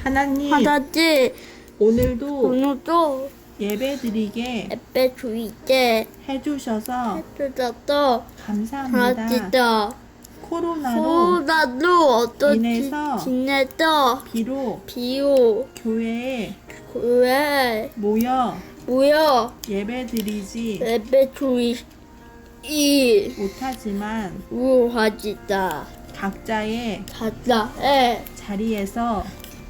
하나님, 하나님, 오늘도 오늘도 예배드리게 예배 주의제 해주셔서 해주셔서 감사합니다. 감사합니다. 코로나로 코로나로 어떻게 인해서 지내서 비록 교회에 교회에 모여 모여 예배드리지 예배 주의 못하지만 우하지다. 각자의 가자에 자리에서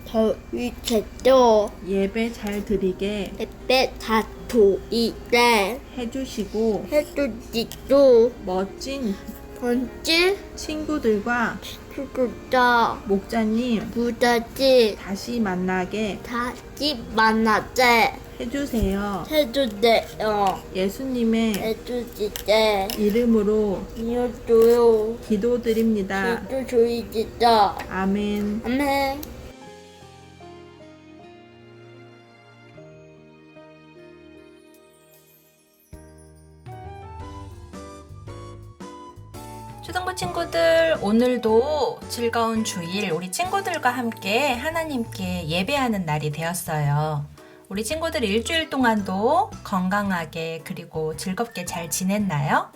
저위체도 예배 잘 드리게 예배 다투이제 해주시고 해주지도 멋진 번째 친구들과 죽었다. 목자님 부자지 다시 만나게 다시 만나재 해주세요. 해주세요. 예수님의 해주지제 이름으로 이어줘요. 기도드립니다. 기도주의지다. 아멘. 아멘. 초등부 친구들, 오늘도 즐거운 주일 우리 친구들과 함께 하나님께 예배하는 날이 되었어요. 우리 친구들 일주일 동안도 건강하게 그리고 즐겁게 잘 지냈나요?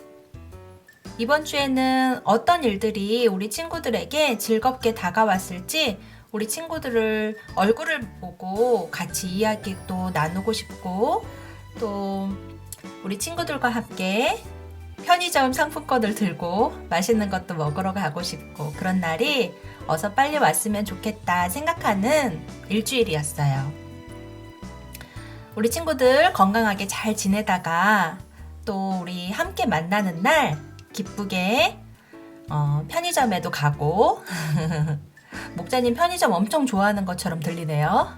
이번 주에는 어떤 일들이 우리 친구들에게 즐겁게 다가왔을지 우리 친구들을 얼굴을 보고 같이 이야기도 나누고 싶고 또 우리 친구들과 함께 편의점 상품권을 들고 맛있는 것도 먹으러 가고 싶고 그런 날이 어서 빨리 왔으면 좋겠다 생각하는 일주일이었어요. 우리 친구들 건강하게 잘 지내다가 또 우리 함께 만나는 날 기쁘게 편의점에도 가고 목자님 편의점 엄청 좋아하는 것처럼 들리네요.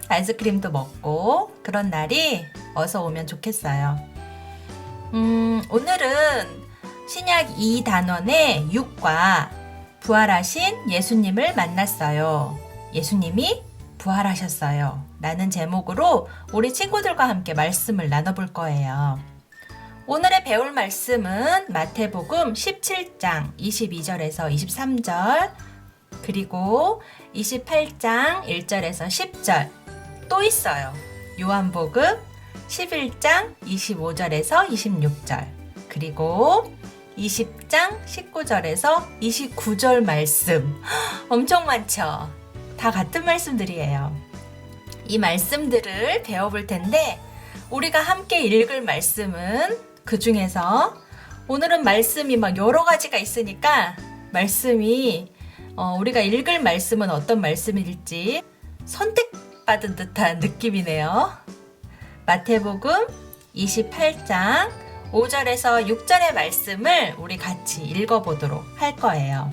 아이스크림도 먹고 그런 날이 어서 오면 좋겠어요. 오늘은 신약 2단원의 6과 부활하신 예수님을 만났어요. 예수님이 부활하셨어요. 라는 제목으로 우리 친구들과 함께 말씀을 나눠볼 거예요. 오늘의 배울 말씀은 마태복음 17장 22절에서 23절 그리고 28장 1절에서 10절 또 있어요. 요한복음 11장 25절에서 26절 그리고 20장 19절에서 29절 말씀 엄청 많죠? 다 같은 말씀들이에요. 이 말씀들을 배워볼 텐데 우리가 함께 읽을 말씀은 그 중에서 오늘은 말씀이 막 여러 가지가 있으니까 말씀이 우리가 읽을 말씀은 어떤 말씀일지 선택받은 듯한 느낌이네요. 마태복음 28장 5절에서 6절의 말씀을 우리 같이 읽어보도록 할 거예요.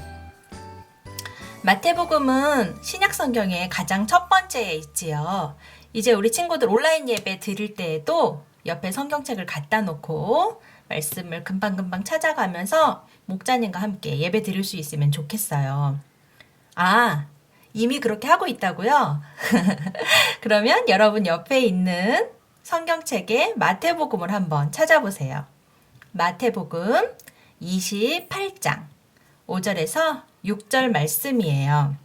마태복음은 신약성경의 가장 첫 번째에 있지요. 이제 우리 친구들 온라인 예배 드릴 때에도 옆에 성경책을 갖다 놓고 말씀을 금방금방 찾아가면서 목자님과 함께 예배 드릴 수 있으면 좋겠어요. 아, 이미 그렇게 하고 있다고요? 그러면 여러분 옆에 있는 성경책의 마태복음을 한번 찾아보세요. 마태복음 28장 5절에서 6절 말씀이에요.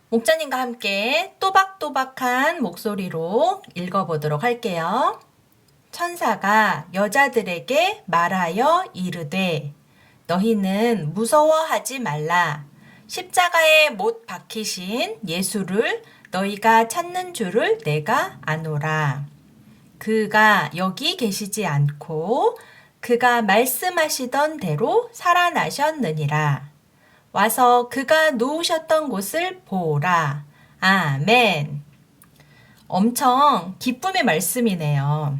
목자님과 함께 또박또박한 목소리로 읽어보도록 할게요. 천사가 여자들에게 말하여 이르되 너희는 무서워하지 말라. 십자가에 못 박히신 예수를 너희가 찾는 줄을 내가 아노라. 그가 여기 계시지 않고 그가 말씀하시던 대로 살아나셨느니라. 와서 그가 누우셨던 곳을 보라. 아멘. 엄청 기쁨의 말씀이네요.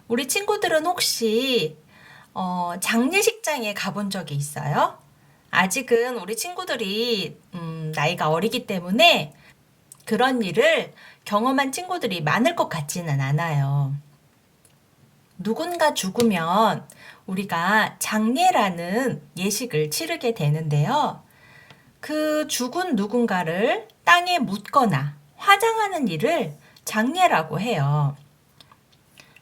우리 친구들은 혹시 장례식장에 가본 적이 있어요? 아직은 우리 친구들이 나이가 어리기 때문에 그런 일을 경험한 친구들이 많을 것 같지는 않아요. 누군가 죽으면 우리가 장례라는 예식을 치르게 되는데요. 그 죽은 누군가를 땅에 묻거나 화장하는 일을 장례라고 해요.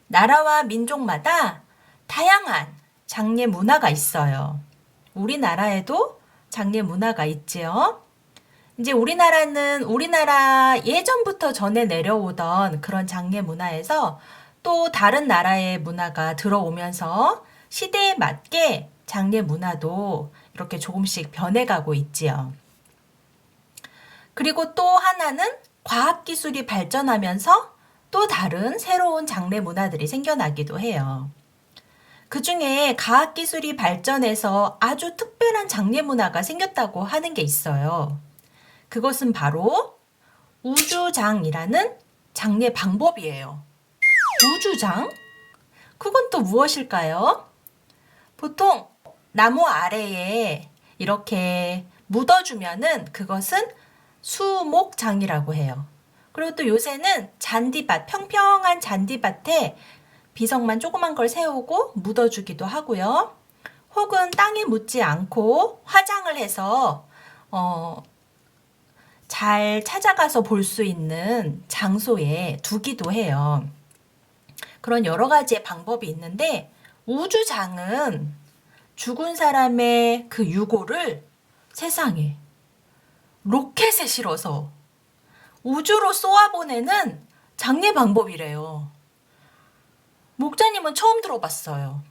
나라와 민족마다 다양한 장례 문화가 있어요. 우리나라에도 장례 문화가 있지요. 이제 우리나라 예전부터 전해 내려오던 그런 장례 문화에서 또 다른 나라의 문화가 들어오면서 시대에 맞게 장례 문화도 이렇게 조금씩 변해가고 있지요. 그리고 또 하나는 과학기술이 발전하면서 또 다른 새로운 장례 문화들이 생겨나기도 해요. 그 중에 과학기술이 발전해서 아주 특별한 장례 문화가 생겼다고 하는 게 있어요. 그것은 바로 우주장이라는 장례 방법이에요. 우주장? 그건 또 무엇일까요? 보통 나무 아래에 이렇게 묻어주면은 그것은 수목장이라고 해요. 그리고 또 요새는 잔디밭, 평평한 잔디밭에 비석만 조그만 걸 세우고 묻어주기도 하고요. 혹은 땅에 묻지 않고 화장을 해서 잘 찾아가서 볼 수 있는 장소에 두기도 해요. 그런 여러 가지의 방법이 있는데 우주장은 죽은 사람의 그 유골을 세상에 로켓에 실어서 우주로 쏘아보내는 장례 방법이래요. 목자님은 처음 들어봤어요.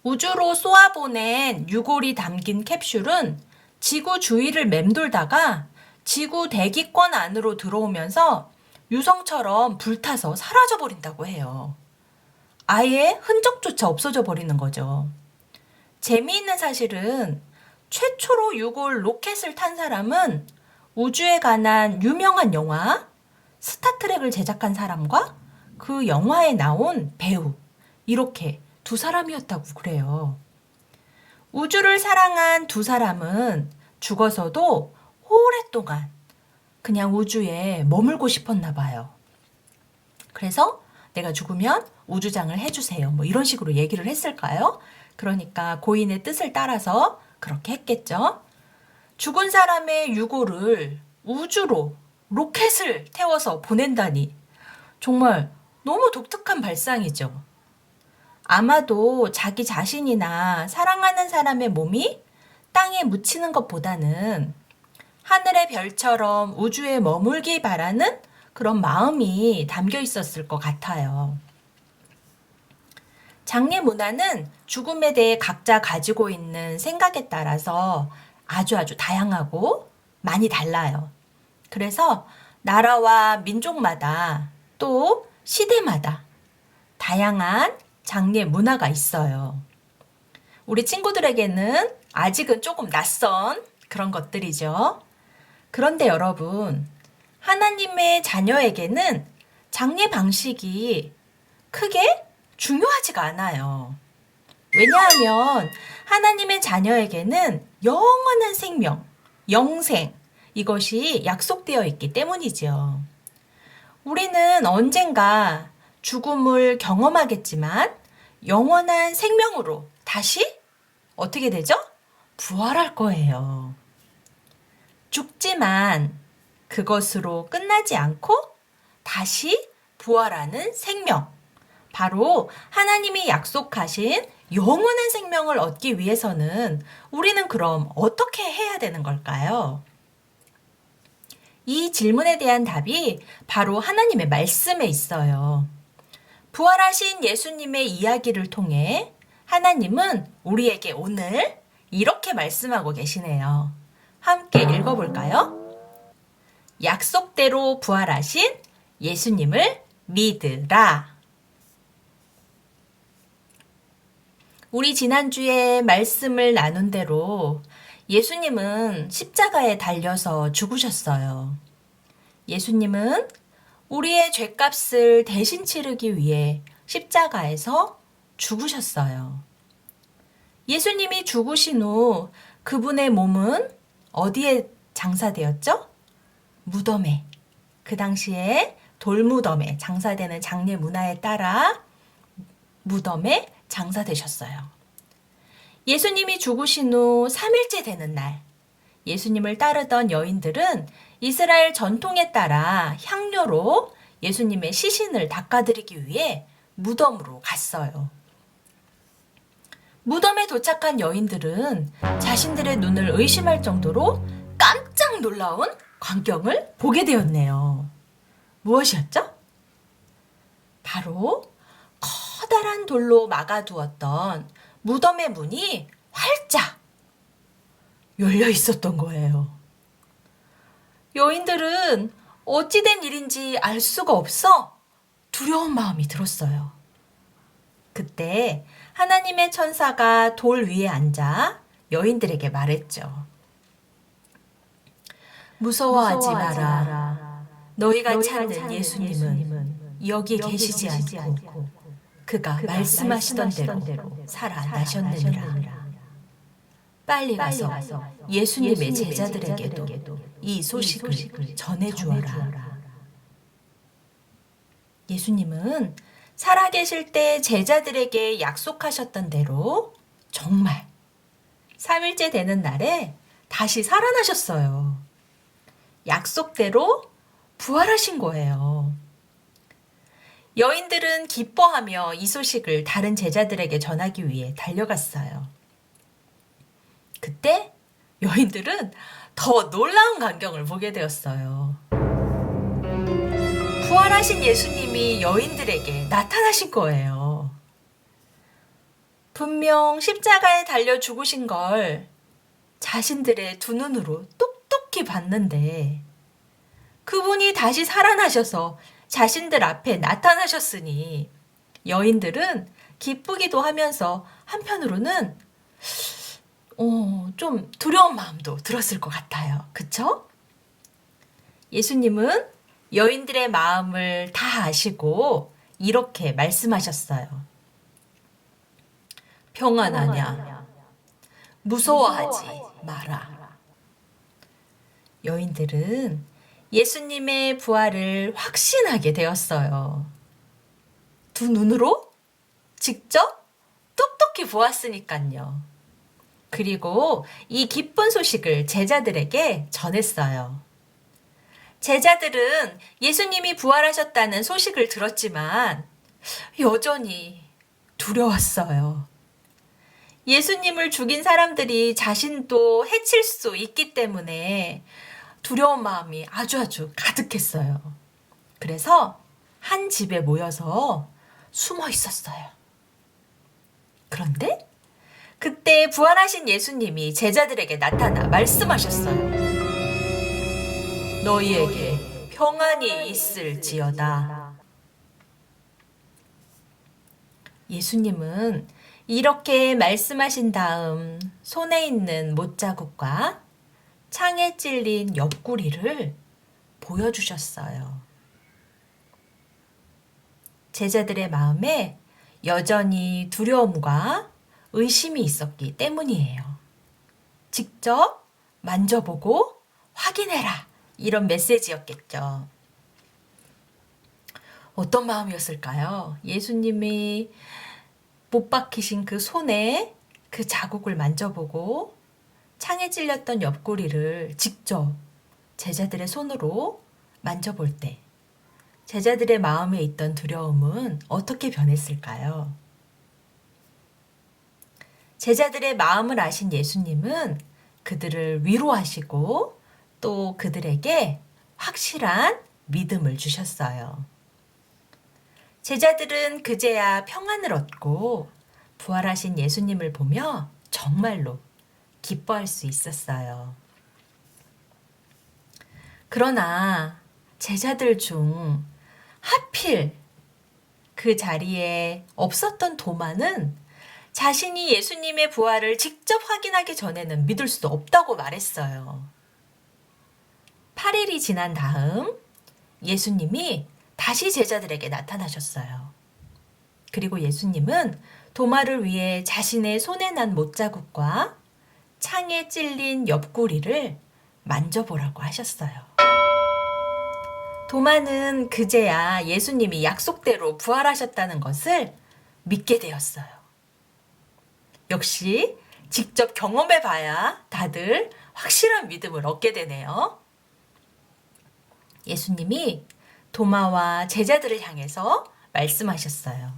우주로 쏘아보낸 유골이 담긴 캡슐은 지구 주위를 맴돌다가 지구 대기권 안으로 들어오면서 유성처럼 불타서 사라져버린다고 해요. 아예 흔적조차 없어져 버리는 거죠. 재미있는 사실은 최초로 유골 로켓을 탄 사람은 우주에 관한 유명한 영화 스타트rek을 제작한 사람과 그 영화에 나온 배우 이렇게 두 사람이었다고 그래요. 우주를 사랑한 두 사람은 죽어서도 오랫동안 그냥 우주에 머물고 싶었나 봐요. 그래서 내가 죽으면 우주장을 해주세요. 뭐 이런 식으로 얘기를 했을까요? 그러니까 고인의 뜻을 따라서 그렇게 했겠죠. 죽은 사람의 유골을 우주로 로켓을 태워서 보낸다니 정말 너무 독특한 발상이죠. 아마도 자기 자신이나 사랑하는 사람의 몸이 땅에 묻히는 것보다는 하늘의 별처럼 우주에 머물기 바라는 그런 마음이 담겨 있었을 것 같아요. 장례 문화는 죽음에 대해 각자 가지고 있는 생각에 따라서 아주 다양하고 많이 달라요. 그래서 나라와 민족마다 또 시대마다 다양한 장례 문화가 있어요. 우리 친구들에게는 아직은 조금 낯선 그런 것들이죠. 그런데 여러분, 하나님의 자녀에게는 장례 방식이 크게 중요하지가 않아요. 왜냐하면 하나님의 자녀에게는 영원한 생명, 영생, 이것이 약속되어 있기 때문이죠. 우리는 언젠가 죽음을 경험하겠지만 영원한 생명으로 다시 어떻게 되죠? 부활할 거예요. 죽지만 그것으로 끝나지 않고 다시 부활하는 생명. 바로 하나님이 약속하신 영원한 생명을 얻기 위해서는 우리는 그럼 어떻게 해야 되는 걸까요? 이 질문에 대한 답이 바로 하나님의 말씀에 있어요. 부활하신 예수님의 이야기를 통해 하나님은 우리에게 오늘 이렇게 말씀하고 계시네요. 함께 읽어볼까요? 약속대로 부활하신 예수님을 믿으라. 우리 지난주에 말씀을 나눈 대로 예수님은 십자가에 달려서 죽으셨어요. 예수님은 우리의 죄값을 대신 치르기 위해 십자가에서 죽으셨어요. 예수님이 죽으신 후 그분의 몸은 어디에 장사되었죠? 무덤에. 그 당시에 돌무덤에 장사되는 장례 문화에 따라 무덤에 장사되셨어요. 예수님이 죽으신 후 3일째 되는 날, 예수님을 따르던 여인들은 이스라엘 전통에 따라 향료로 예수님의 시신을 닦아드리기 위해 무덤으로 갔어요. 무덤에 도착한 여인들은 자신들의 눈을 의심할 정도로 깜짝 놀라운 광경을 보게 되었네요. 무엇이었죠? 바로 커다란 돌로 막아두었던 무덤의 문이 활짝 열려 있었던 거예요. 여인들은 어찌된 일인지 알 수가 없어 두려운 마음이 들었어요. 그때 하나님의 천사가 돌 위에 앉아 여인들에게 말했죠. 무서워하지 마라. 너희가 찾는 예수님은 여기 계시지 않고 그가 말씀하시던 대로 살아나셨느니라. 빨리 가서 예수님의 제자들에게도 이 소식을 전해주어라. 예수님은 살아계실 때 제자들에게 약속하셨던 대로 정말 3일째 되는 날에 다시 살아나셨어요. 약속대로 부활하신 거예요. 여인들은 기뻐하며 이 소식을 다른 제자들에게 전하기 위해 달려갔어요. 그때 여인들은 더 놀라운 광경을 보게 되었어요. 부활하신 예수님이 여인들에게 나타나신 거예요. 분명 십자가에 달려 죽으신 걸 자신들의 두 눈으로 똑똑히 봤는데 그분이 다시 살아나셔서 자신들 앞에 나타나셨으니 여인들은 기쁘기도 하면서 한편으로는 좀 두려운 마음도 들었을 것 같아요. 그쵸? 예수님은 여인들의 마음을 다 아시고 이렇게 말씀하셨어요. 평안하냐? 무서워하지 마라. 여인들은 예수님의 부활을 확신하게 되었어요. 두 눈으로 직접 똑똑히 보았으니까요. 그리고 이 기쁜 소식을 제자들에게 전했어요. 제자들은 예수님이 부활하셨다는 소식을 들었지만 여전히 두려웠어요. 예수님을 죽인 사람들이 자신도 해칠 수 있기 때문에 두려운 마음이 아주 가득했어요. 그래서 한 집에 모여서 숨어 있었어요. 그런데 그때 부활하신 예수님이 제자들에게 나타나 말씀하셨어요. 너희에게 평안이 있을지어다. 예수님은 이렇게 말씀하신 다음 손에 있는 못자국과 창에 찔린 옆구리를 보여주셨어요. 제자들의 마음에 여전히 두려움과 의심이 있었기 때문이에요. 직접 만져보고 확인해라. 이런 메시지였겠죠. 어떤 마음이었을까요? 예수님이 못 박히신 그 손에 그 자국을 만져보고 창에 찔렸던 옆구리를 직접 제자들의 손으로 만져볼 때 제자들의 마음에 있던 두려움은 어떻게 변했을까요? 제자들의 마음을 아신 예수님은 그들을 위로하시고 또 그들에게 확실한 믿음을 주셨어요. 제자들은 그제야 평안을 얻고 부활하신 예수님을 보며 정말로 기뻐할 수 있었어요. 그러나 제자들 중 하필 그 자리에 없었던 도마는 자신이 예수님의 부활을 직접 확인하기 전에는 믿을 수 없다고 말했어요. 8일이 지난 다음 예수님이 다시 제자들에게 나타나셨어요. 그리고 예수님은 도마를 위해 자신의 손에 난 못자국과 창에 찔린 옆구리를 만져보라고 하셨어요. 도마는 그제야 예수님이 약속대로 부활하셨다는 것을 믿게 되었어요. 역시 직접 경험해봐야 다들 확실한 믿음을 얻게 되네요. 예수님이 도마와 제자들을 향해서 말씀하셨어요.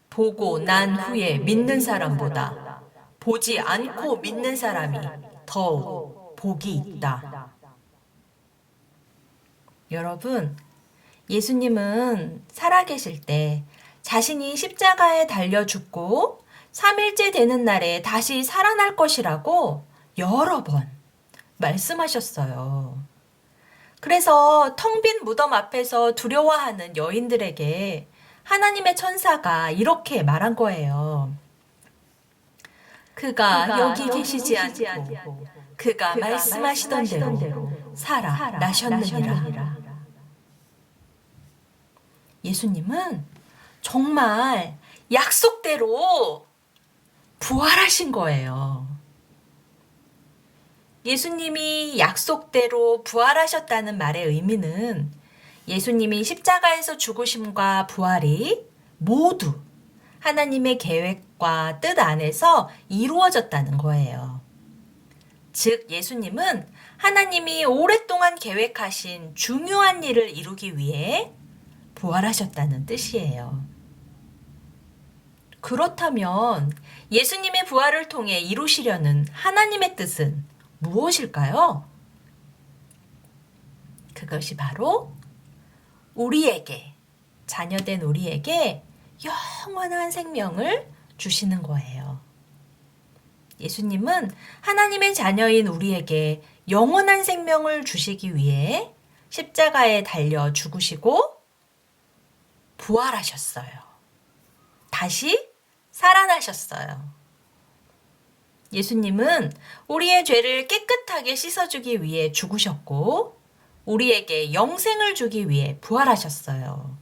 보고 난 후에 믿는 사람보다 보지 않고 믿는 사람이 더욱 복이 있다. 여러분, 예수님은 살아계실 때 자신이 십자가에 달려 죽고 3일째 되는 날에 다시 살아날 것이라고 여러 번 말씀하셨어요. 그래서 텅 빈 무덤 앞에서 두려워하는 여인들에게 하나님의 천사가 이렇게 말한 거예요. 그가 여기 계시지 않고 그가 말씀하시던 대로 살아나셨느니라. 예수님은 정말 약속대로 부활하신 거예요. 예수님이 약속대로 부활하셨다는 말의 의미는 예수님이 십자가에서 죽으심과 부활이 모두 하나님의 계획과 뜻 안에서 이루어졌다는 거예요. 즉, 예수님은 하나님이 오랫동안 계획하신 중요한 일을 이루기 위해 부활하셨다는 뜻이에요. 그렇다면 예수님의 부활을 통해 이루시려는 하나님의 뜻은 무엇일까요? 그것이 바로 우리에게, 자녀된 우리에게 영원한 생명을 주시는 거예요. 예수님은 하나님의 자녀인 우리에게 영원한 생명을 주시기 위해 십자가에 달려 죽으시고 부활하셨어요. 다시 살아나셨어요. 예수님은 우리의 죄를 깨끗하게 씻어주기 위해 죽으셨고 우리에게 영생을 주기 위해 부활하셨어요.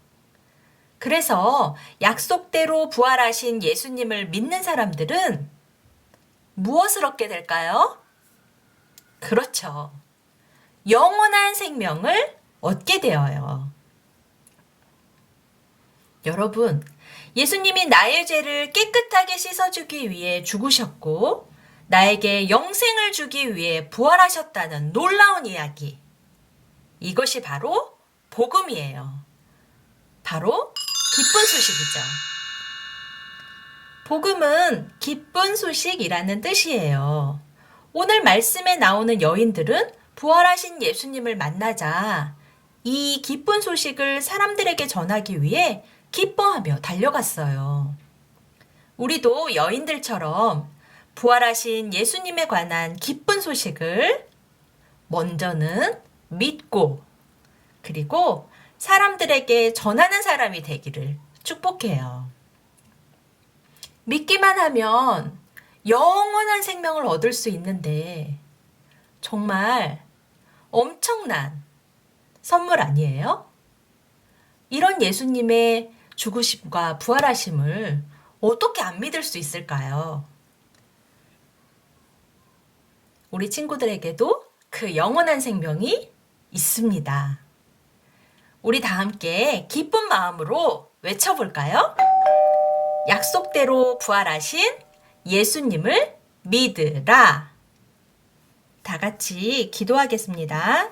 그래서 약속대로 부활하신 예수님을 믿는 사람들은 무엇을 얻게 될까요? 그렇죠. 영원한 생명을 얻게 되어요. 여러분, 예수님이 나의 죄를 깨끗하게 씻어주기 위해 죽으셨고 나에게 영생을 주기 위해 부활하셨다는 놀라운 이야기. 이것이 바로 복음이에요. 바로 기쁜 소식이죠. 복음은 기쁜 소식이라는 뜻이에요. 오늘 말씀에 나오는 여인들은 부활하신 예수님을 만나자 이 기쁜 소식을 사람들에게 전하기 위해 기뻐하며 달려갔어요. 우리도 여인들처럼 부활하신 예수님에 관한 기쁜 소식을 먼저는 믿고 그리고 사람들에게 전하는 사람이 되기를 축복해요. 믿기만 하면 영원한 생명을 얻을 수 있는데 정말 엄청난 선물 아니에요? 이런 예수님의 죽으심과 부활하심을 어떻게 안 믿을 수 있을까요? 우리 친구들에게도 그 영원한 생명이 있습니다. 우리 다 함께 기쁜 마음으로 외쳐볼까요? 약속대로 부활하신 예수님을 믿으라. 다 같이 기도하겠습니다.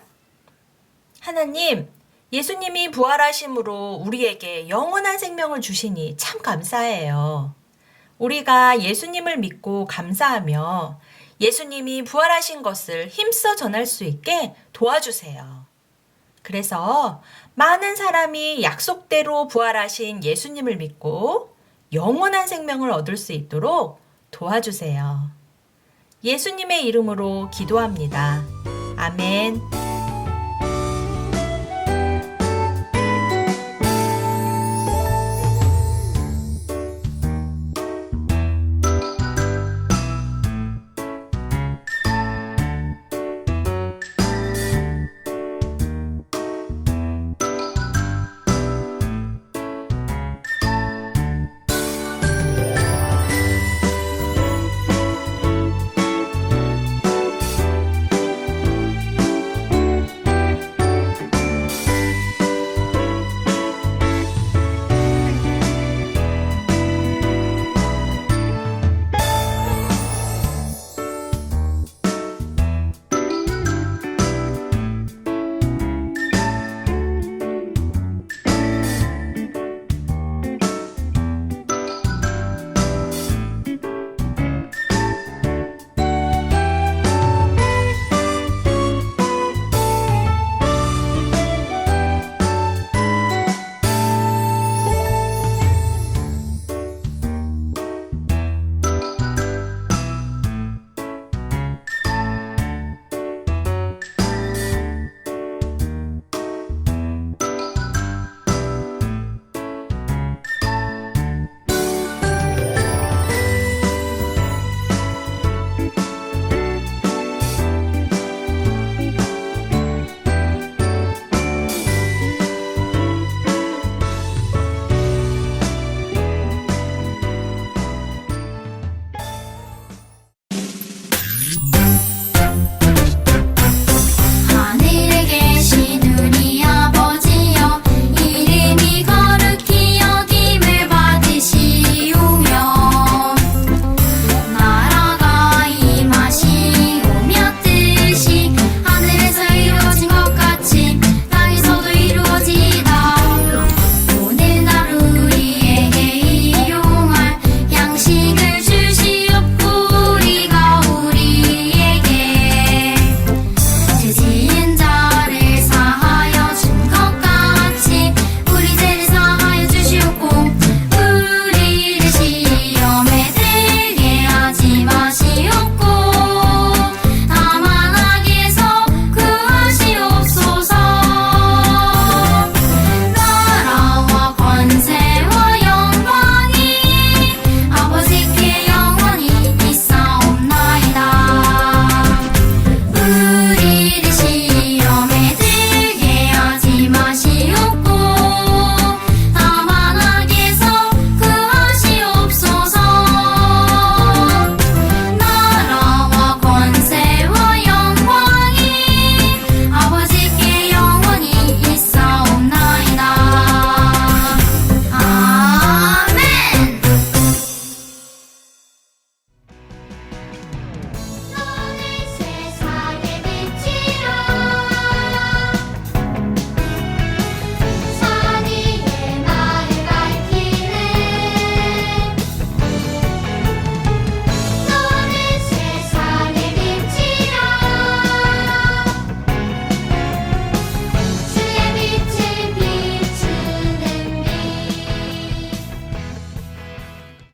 하나님, 예수님이 부활하심으로 우리에게 영원한 생명을 주시니 참 감사해요. 우리가 예수님을 믿고 감사하며 예수님이 부활하신 것을 힘써 전할 수 있게 도와주세요. 그래서 많은 사람이 약속대로 부활하신 예수님을 믿고 영원한 생명을 얻을 수 있도록 도와주세요. 예수님의 이름으로 기도합니다. 아멘.